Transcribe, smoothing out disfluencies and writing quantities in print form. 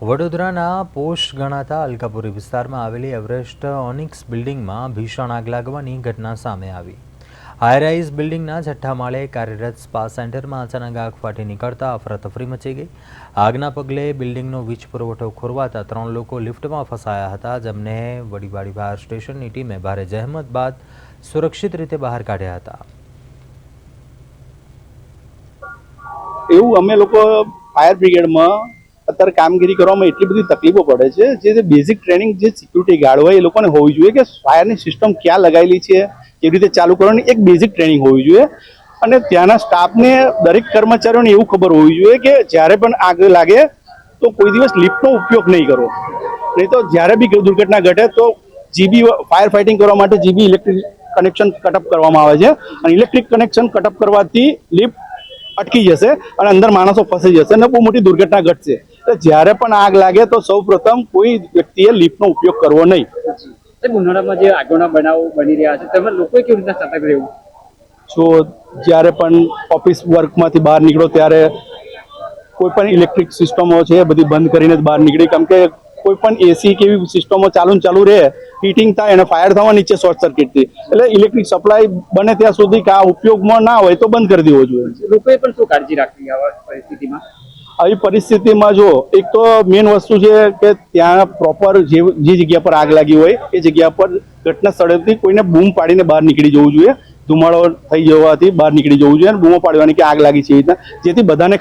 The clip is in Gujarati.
વડોદરાના પોશ ગણાતા અલકાપુરી વિસ્તારમાં આવેલી એવરેસ્ટ ઓનિક્સ બિલ્ડિંગમાં ભીષણ આગ લાગવાની ઘટના સામે આવી। હાઈરાઇઝ બિલ્ડિંગના છઠ્ઠા માળે કાર્યરત સ્પા સેન્ટરમાં અચાનક આગ ફાટી નીકળતા અફરાતફરી મચી ગઈ। આગના પગલે બિલ્ડિંગનો વીજ પુરવઠો ખોરવાતા 3 લોકો લિફ્ટમાં ફસાયા હતા, જેમને વડીવાડી ફાયર સ્ટેશનની ટીમે ભારે જહેમત બાદ સુરક્ષિત રીતે બહાર કાઢ્યા હતા। એવું અમે લોકો ફાયર બ્રિગેડમાં અત્યારે કામગીરી કરવામાં એટલી બધી તકલીફો પડે છે જે બેઝિક ટ્રેનિંગ જે સિક્યુરિટી ગાર્ડ હોય એ લોકોને હોવી જોઈએ કે ફાયરની સિસ્ટમ ક્યાં લગાવેલી છે, કેવી રીતે ચાલુ કરવાની એક બેઝિક ટ્રેનિંગ હોવી જોઈએ। અને ત્યાંના સ્ટાફને દરેક કર્મચારીઓને એવું ખબર હોવી જોઈએ કે જ્યારે પણ આગ લાગે તો કોઈ દિવસ લિફ્ટનો ઉપયોગ નહીં કરવો, નહીં તો જ્યારે બી દુર્ઘટના ઘટે તો જીબી ફાયર ફાઇટિંગ કરવા માટે જીબી ઇલેક્ટ્રિક કનેક્શન કટઅપ કરવામાં આવે છે અને ઇલેક્ટ્રિક કનેક્શન કટઅપ કરવાથી લિફ્ટ અટકી જશે અને અંદર માણસો ફસી જશે અને બહુ મોટી દુર્ઘટના ઘટશે। તો જ્યારે પણ આગ લાગે તો સૌપ્રથમ કોઈ વ્યક્તિએ લિફ્ટનો ઉપયોગ કરવો નહીં। ઉનાળામાં જે આગોના બનાવો બની રહ્યા છે તેમાં લોકોએ કેવી રીતના સતર્ક રહેવું? જો જ્યારે પણ ઓફિસ વર્કમાંથી બહાર નીકળો ત્યારે કોઈ પણ ઇલેક્ટ્રિક સિસ્ટમો છે એ બધી બંધ કરીને જ બહાર નીકળી, કેમ કે કોઈ પણ એસી કેવી સિસ્ટમો ચાલુ રહે, હીટિંગ થાય અને ફાયર થવા નીચે શોર્ટ સર્કિટથી, એટલે ઇલેક્ટ્રિક સપ્લાય બને ત્યાં સુધી કે આ ઉપયોગમાં ના હોય તો બંધ કરી દેવો જોઈએ। લોકોએ પણ શું કાળજી રાખવી આવા પરિસ્થિતિમાં? આવી પરિસ્થિતિમાં જો એક તો મેઇન વસ્તુ છે કે ત્યાં પ્રોપર જે જગ્યા પર આગ લાગી હોય એ જગ્યા પર ઘટના સ્થળેથી કોઈને બૂમ પાડીને બહાર નીકળી જવું જોઈએ, ધુમાડો થઈ જવાથી બહાર નીકળી જવું જોઈએ અને બૂમો પાડવાની કે આગ લાગી છે, જેથી બધાને